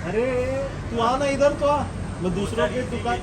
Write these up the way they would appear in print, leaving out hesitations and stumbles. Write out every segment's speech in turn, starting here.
अरे तू आ ना इधर तो आ, मैं दूसरों के दुकान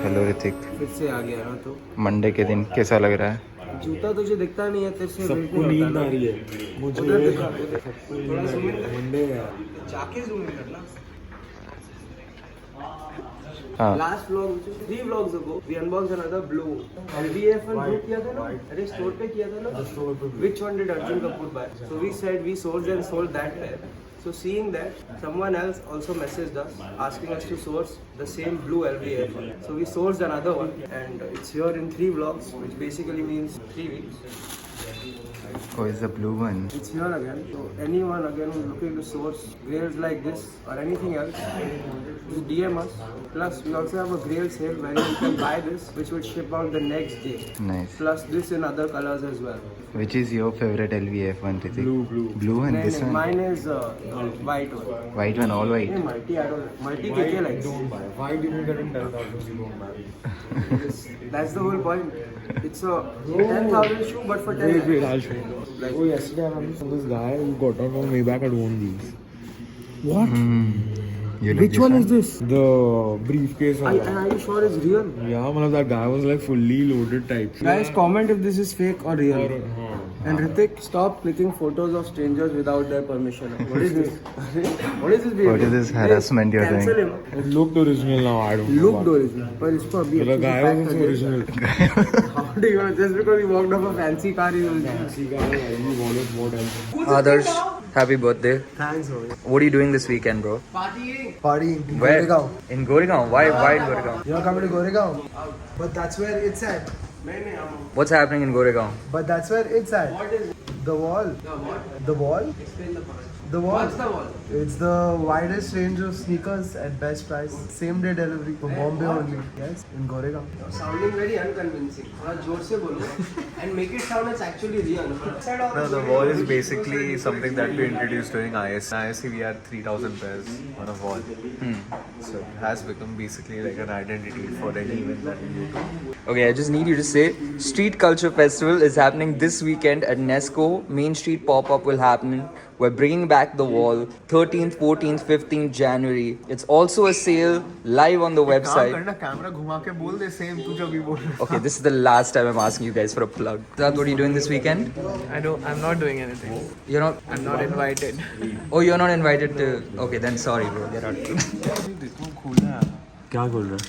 हेलो ऋतिक, फिर से आ गया ना तो मंडे के दिन कैसा लग रहा है? जूता तुझे दिखता नहीं है, तेरे से वेट सबको नहीं नींद होता आ ना। रही है मुझे, उधर देखा, सबको नींद थोड़ा आ रही zoom है। in मंडे है यार। जाके जूम इन करना। हाँ, last vlog 3 vlogs ago we unbox another blue LV AF1 blue किया था ना, अरे स्टोर पे किया था ना। Which one did Arjun Kapoor buy? So we said we sourced and sold that pair. So seeing that, someone else also messaged us asking us to source the same blue LV AF1. So we sourced another one and it's here in 3 vlogs, which basically means 3 weeks. oh, is the blue one? It's here again. So anyone again who's looking to source grails like this or anything else, just DM us. Plus we also have a grail sale where you can buy this, which will ship out the next day. Nice. Plus this in other colors as well. Which is your favorite LV AF1, Hrithik? Blue one, No, this one? mine is white one. White one, all white. Hey, multi, I don't. Multi KK likes. Don't buy. Why did you get in 10,000? You don't buy. That's the whole point. It's a 10,000 shoe, but for 10. Wait, I'll show you. Oh, yesterday I remember from this guy who got out on Maybach had owned these. What? You like Which this one is this? The briefcase one. And are you sure it's real? Yeah, one of that guy was like fully loaded type. Guys, comment if this is fake or real. हाँ. And Hrithik, stop clicking photos of strangers without their permission. What is this? What is this behavior? What is this harassment you're Cancel doing? him. It looked original now, I don't know. Looked original. But इसको अभी The अच्छे guy से was pack also कर original. They. How do you know? Just because he walked off a fancy car, he was Fancy guy, he wanted what else? Adarsh, happy birthday. Thanks, bro. What are you doing this weekend, bro? Party in Where? Goregaon. In Goregaon? Why in Goregaon? You're coming to Goregaon? But that's where it's at. What's happening in Goregaon? But that's where it's at. What is the wall? The what? The wall? Explain the part. The wall. What's the wall? It's the widest range of sneakers at best price. Same day delivery for Bombay only. Yes, in Goregaon. Sounding very unconvincing. थोड़ा जोर से बोलो and make it sound it's actually real. No, the wall is basically something that we introduced during IS. In ISC we had 3,000 pairs on a wall. So it has become basically like an identity for any event that we go to. Okay, I just need you to say Street Culture Festival is happening this weekend at Nesco. Mainstreet pop-up will happen. We're bringing back the wall 13th, 14th, 15th January. It's also a sale live on the website. Camera घुमा के बोल दे same तू जब भी बोल. Okay, this is the last time I'm asking you guys for a plug. Siddharth, what are you doing this weekend? I'm not doing anything. You're not. I'm not invited. Oh, you're not invited to. Okay, then sorry, bro. Get out. क्या खोल रहा है?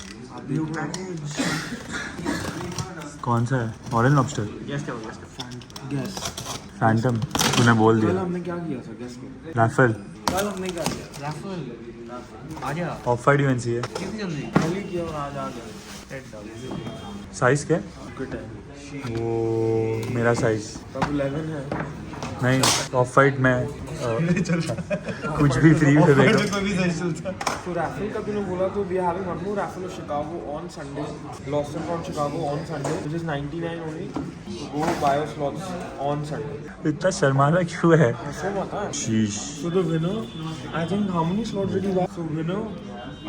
कौन सा है? Orange lobster. Yes. Phantom. तूने बोल दिया. हमने क्या किया था? Guess करो. राफेल. कल हमने क्या किया? राफेल. आ गया. ऑफ वाइट यूएनसी है. कितनी जल्दी? कल ही किया और आज आ गया. साइज क्या? Good है. वो मेरा साइज. तब 11 है. नहीं, ऑफ वाइट में कुछ भी फ्री में देगा. So raffle का तूने बोला तो we are having one more raffle of Chicago on Sunday. Lost from Chicago on Sunday, which is 99 only. So go buy your slots on Sunday. इतना शर्माना क्यों है? So what? शीश. So the winner, I think how many slots did he buy? So winner,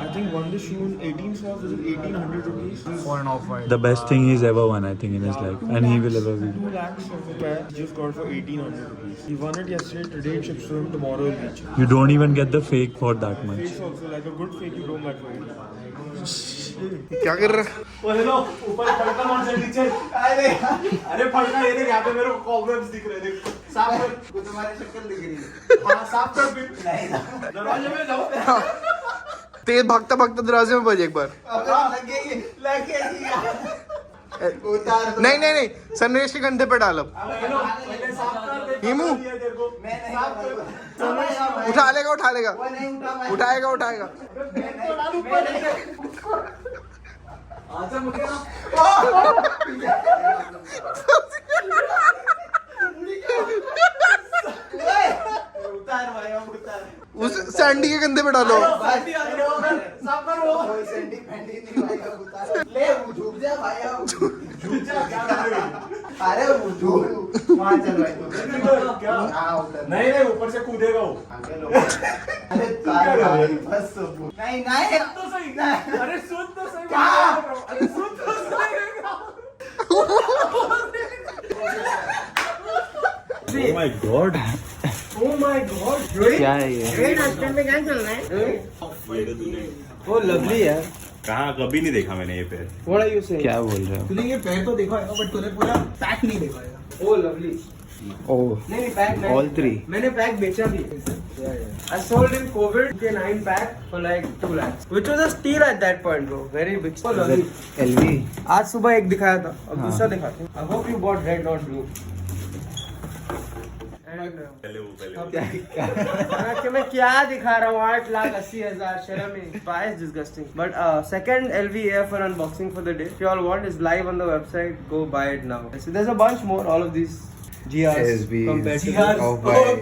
I think won the shoe in 18 slots, which is 1,800 rupees. For an off-white. The best thing he's ever won, I think, in his life, and he will ever win. 2 lakhs of a pair, just got for 1,800 rupees. He won it yesterday, today it ships to him, tomorrow it'll reach. You don't even get the fake for that much. Face also, like a good fake you don't get for it. क्या कर रहा? ओ hello, ऊपर फड़का मार से नीचे. अरे फड़का ये देख, यहाँ पे मेरे को कॉब्वेब्स दिख रहे हैं. देख, साफ कर. को तुम्हारी शक्ल दिख रही है. हाँ, साफ कर फिर. नहीं. दरवाजे में जाओ. तेज भागता भागता दरवाजे में बज एक बार. लगे नहीं सनरेज के कंधे पे डाल अब. हेलो, पहले साफ कर. हिमू. तेरे को. साफ कर. उठा लेगा. उठाएगा. आजा मुझे. उतार भाई अब उतार उस सैंडी के कंधे पे डालो सब करो कोई सैंडी फैंडी नहीं भाई अब उतार ले झुक जा भाई अब झुक जा क्या करोगे अरे झुक वहां चल भाई क्या हां उतर नहीं नहीं ऊपर से कूदेगा वो अरे तार भाई बस नहीं नहीं तो सही अरे सुन तो सही अरे सुन तो सही Oh my god. Oh my God, Rohit. क्या है ये? Great आजकल में क्या चल रहा है? वो lovely है. कहाँ कभी नहीं देखा मैंने ये पैर. What are you saying? क्या बोल रहे हो? तूने ये पैर तो देखा होगा बट तूने पूरा पैक नहीं देखा होगा Oh, lovely. Oh, नहीं पैक नहीं. all three. मैंने पैक बेचा भी. I sold in COVID के 9 pack for like 2 lakhs, which was a steal at that point, bro. Very big. Oh, lovely. LV. आज सुबह एक दिखाया था, अब दूसरा दिखाते हैं. I hope you bought red not blue. पहले वो कि मैं क्या दिखा रहा हूँ 8,80,000 शर्म है. Bias disgusting. But second LV AF1 unboxing for the day. If you all want, is live on the website. Go buy it now. So there's a bunch more. All of these GRs SBs. compared to GRs. this. Oh,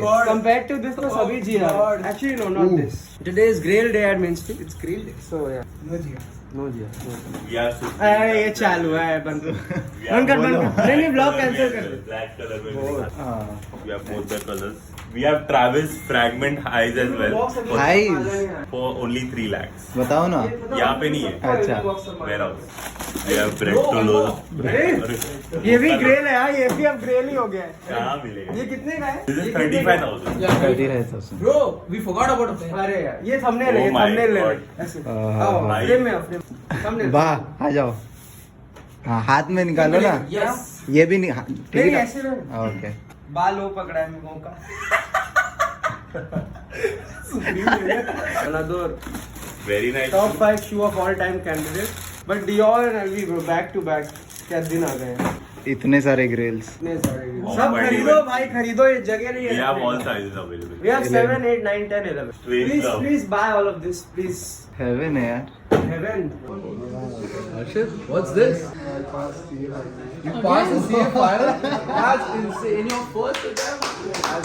God. Compared to this, no, sabhi GR. Actually, no, not this. Today is Grail Day at Mainstreet. It's Grail Day. So yeah. No GR. अरे ये चालू है बंद कर नहीं blog cancel कर दे. black color में we have both the colors. We have Travis fragment highs as well. Highs? For only 3 lakhs. बताओ ना. यहाँ पे नहीं है. अच्छा. Warehouse. We have bread to lose. ये भी ग्रेल है यार. ये भी अब ग्रेल ही हो गया है. कहाँ मिलेगा? ये कितने का है? This is 35,000. 30,000. Bro, we forgot about it. अरे यार ये थंबनेल है. ये Oh my थंबनेल ले God. ऐसे. भाई. फ्रेम में फ्रेम. थंबनेल. वाह आ जाओ. हाँ हाथ में निकालो ना. यस. ये भी नहीं. ठीक नहीं है. ऐसे में. ओके. बाल वो पकड़ा है मेरे का. Another Very nice. top 5 shoe of all time candidate. But Dior and LV bro back to back. क्या दिन आ गए हैं. इतने सारे ग्रेल्स. इतने सारे. Oh सब my खरीदो God. भाई खरीदो. ये जगह नहीं है. We have all sizes available. We have 7, 8, 9, 10, 11. Twins Please, love. please buy all of this, please. Heaven है यार. Heaven. What's this? You passed the CA final? That's insane. In your first attempt? I'm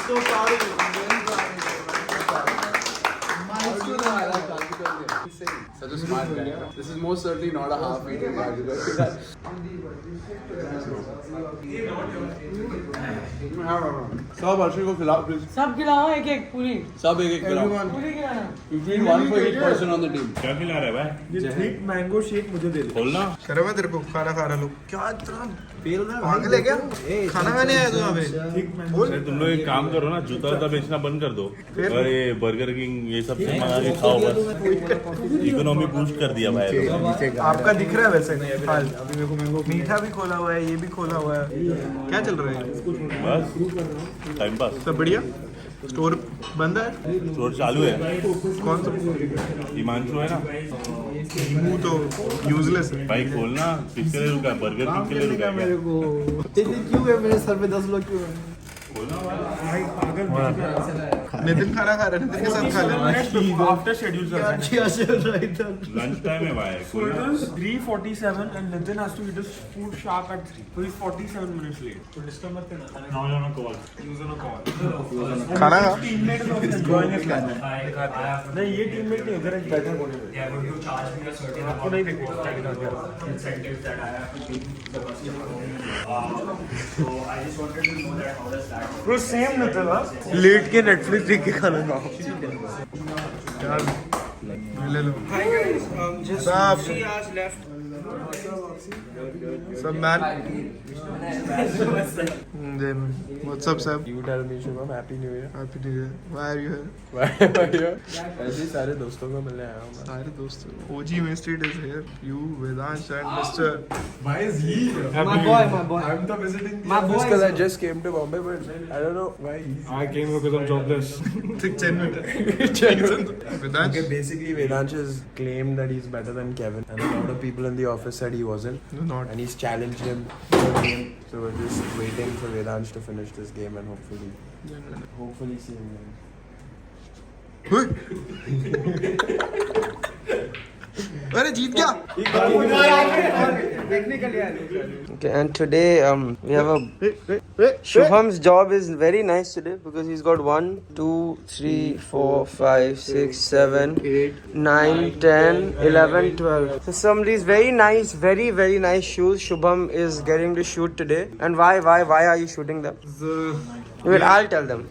so proud of you. I'm very proud of you. Such a smart guy. This is most certainly not a half-eaten guy. सब अर्शी को खिलाओ please. सब खिलाओ एक एक पूरी. सब एक एक खिलाओ. पूरी खिलाना. You feed one for each person on the team. क्या खिला रहा है भाई? ये थिक मैंगो शेक मुझे दे दे. खोलना. शर्म है तेरे को खाना खा रहा लोग. क्या इतना फेल रहा है. पागल है क्या? खाना खाने आया तू यहाँ पे. अरे तुम लोग एक काम करो ना, जूता वूता बेचना बंद कर दो और ये बर्गर किंग ये सब मंगा के खाओ बस. इकोनॉमी बूस्ट कर दिया भाई. आपका दिख रहा है वैसे. हाल अभी मेरे को मैंगो मीठा भी खोला हुआ है. ये भी खोला हुआ है. क्या चल रहा है? बस टाइम पास. सब बढ़िया. स्टोर बंद है. स्टोर चालू है. कौन सा? हिमांशु है ना मुंह तो यूजलेस है. भाई खोलना. किसके लिए रुका है? बर्गर किंग के लिए रुका है क्या? क्यों है मेरे सर पे 10 लोग क्यों है? नितिन खाना खा रहा है. नितिन के साथ खा लेना. आफ्टर शेड्यूल चल रहा है. लंच टाइम है भाई. So it was 3:47 and Nitin has to eat his food sharp at 3. So he's 47 minutes late. So disturb मत करना. Now you're on a call. He was on a call. खाना खा. Teammate is enjoying his lunch. नहीं ये teammate नहीं उधर बैठा कोने में. They are going to charge me a certain आपको नहीं देखो. incentives that I have to give the customer. So I just wanted to know that how does that work? Bro same Nitin ना. Late के Netflix देख के खाना खाओ. ले लो. Just Stop. 3 hours left. सब man. Then what's up, Sab? You tell me Shubham, happy new year. Happy New Year. Why are you here? Why are you? ऐसे ही सारे दोस्तों को मिलने आया हूँ मैं. सारे दोस्त. OG Mainstreet is here. You, Vedansh and Mr. Why is he here? My boy, my boy. I'm the visiting. My boy. Because I just came to Bombay, but I don't know why he's. I came because I'm jobless. Vedansh. Okay, basically Vedansh has claimed that he's better than Kevin, and a lot of people in the office said he wasn't. No, not. And he's challenged him for a game. So we're just waiting for Vedansh to finish this game and hopefully see him win. अरे जीत गया. Okay, and today we have a Shubham's job is very nice today because he's got 1, 2, 3, 4, 5, 6, 7, 8, 9, 10, 11, 12. So some of these very nice, very nice shoes Shubham is getting to shoot today. And why are you shooting them? Wait, I'll tell them.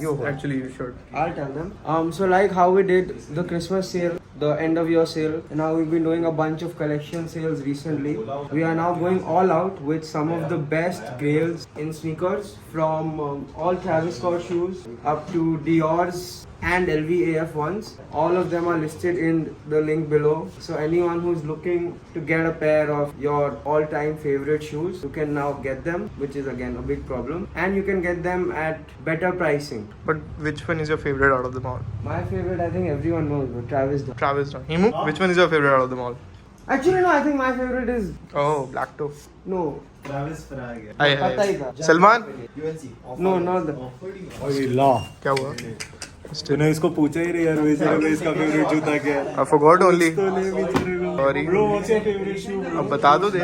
You hold. Actually, you should. I'll tell them. So like how we did the Christmas sale, the end of year sale, and now we've been doing a bunch of collection sales recently. We are now going all out with some of the best grails in sneakers, from all Travis Scott shoes up to Diors and LV AF1s. All of them are listed in the link below. So anyone who's looking to get a pair of your all-time favorite shoes, you can now get them, which is again a big problem. And you can get them at better pricing. But which one is your favorite out of them all? My favorite, I think everyone knows, but Travis does. Travis. Himu, which one is your favorite out of them all? Actually, no, I think my favorite is... Oh, Black Toe. No. Travis Frag. पता ही था. Salman? UNC. No, not the... क्या हुआ? तूने इसको पूछा ही नहीं यार बेचारे को इसका फेवरेट जूता क्या है? I forgot only. Sorry. Bro, what's your favorite shoe? अब बता दो दे.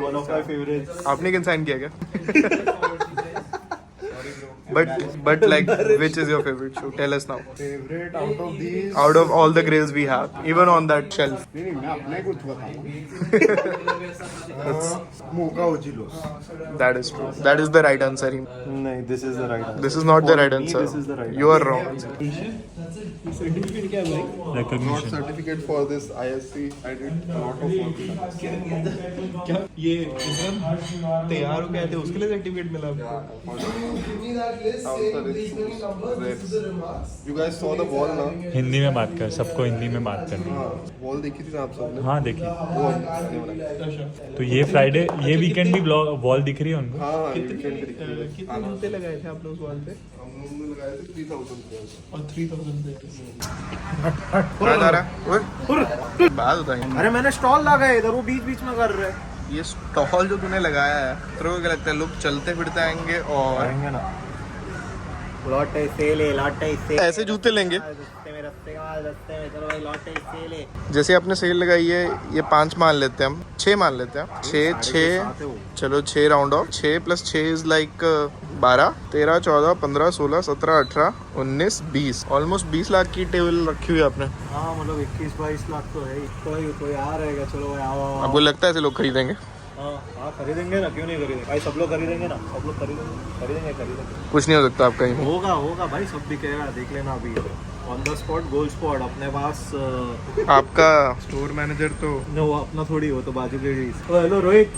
One of my favorites. आपने कंसाइन किया क्या? But like, which is your favorite shoe? Tell us now. Favorite out of these? Out of all the grails we have, even on that shelf. नहीं मैं अपने कुछ बताऊँ. मोका ओजिलोस. That is true. That is the right answer. नहीं, this is the right answer. This is not the right answer. This is the right You are wrong. Not certificate for this ISC. I did a lot of work. क्या ये तैयार हो गए थे उसके लिए certificate मिला You guys saw the wall now? Hindi में बात कर, सबको हिंदी में बात करनी है। Wall देखी थी ना आप सबने? हाँ देखिए। वो हमने बनाई. तो ये फ्राइडे, ये वीकेंड भी वॉल दिख रही है उनको। हाँ weekend पे दिखी है. कितने घंटे लगाए थे आप लोग वॉल पे हम लोगों ने लगाए थे 3,000 और 3,000 कहाँ जा रहा है बात बताइए अरे मैंने स्टॉल लगाया इधर, वो बीच बीच में कर रहे हैं। ये स्टॉल जो तूने लगाया है तेरे को क्या लगता है लोग चलते फिरते आएंगे और लॉटे सेल ऐसे जूते लेंगे रस्ते में चलो भाई लॉटे सेल है। जैसे आपने सेल लगाई है ये 5 मान लेते हैं हम 6 मान लेते हैं 6 चलो 6 round of 6 + 6 is like 12 13 14 15 16 17 18 19 20 almost 20 lakh की टेबल रखी हुई है आपने। हाँ मतलब 21-22 लाख तो है ही। कोई आ रहेगा, चलो भाई आओ। आपको लगता है ऐसे लोग खरीदेंगे? हाँ खरीदेंगे ना, क्यों नहीं खरीदेंगे भाई, सब लोग खरीदेंगे ना, सब लोग खरीदेंगे। कुछ नहीं हो सकता आपका ही होगा भाई, सब बिकेगा, देख लेना अभी on the spot gold spot अपने पास। आपका स्टोर मैनेजर तो वो अपना थोड़ी हो, तो बाजू के। हेलो रोहित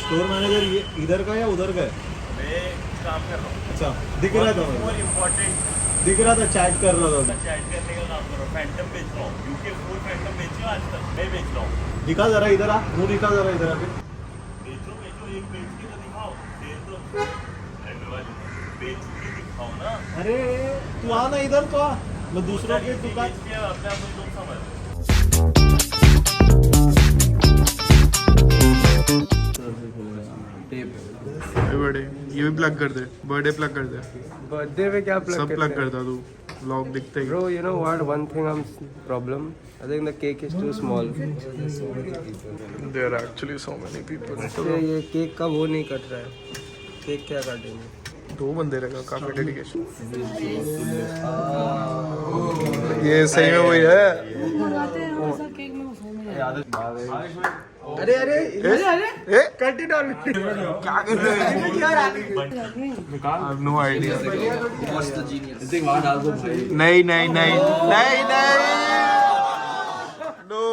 स्टोर मैनेजर ये इधर का या उधर का है? मैं काम कर रहा हूँ। अच्छा दिख रहा था, और इम्पोर्टेंट दिख रहा था, चैट कर रहा था। चैट करने का काम करो। फैंटम बेच रहा हूँ, यूके फूड फैंटम बेची आज तक मैं बेच रहा हूँ। दिखा जरा इधर आ, मुँह दिखा जरा इधर आके। बेचो एक बेच के तो दिखाओ, दे दो बेच के दिखाओ ना। अरे तू आ ना इधर, तो आ, मैं दूसरों के दुकान अपने आप में लोग समझ। बर्थडे ये भी प्लग कर दे, बर्थडे प्लग कर दे, बर्थडे पे क्या प्लग सब प्लग करता तू व्लॉग दिखते ही। Bro, you know what? One thing I'm problem. I think the cake is too small. There are actually so many people. इसलिए ये केक का वो नहीं कट रहा है. केक क्या काटेंगे? 2 बंदे रहेगा, काफी डेडिकेशन। ये सही में वही है। अरे कट इट ऑल। क्या कर रहे हैं? I have no idea. नहीं no।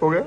हो गया?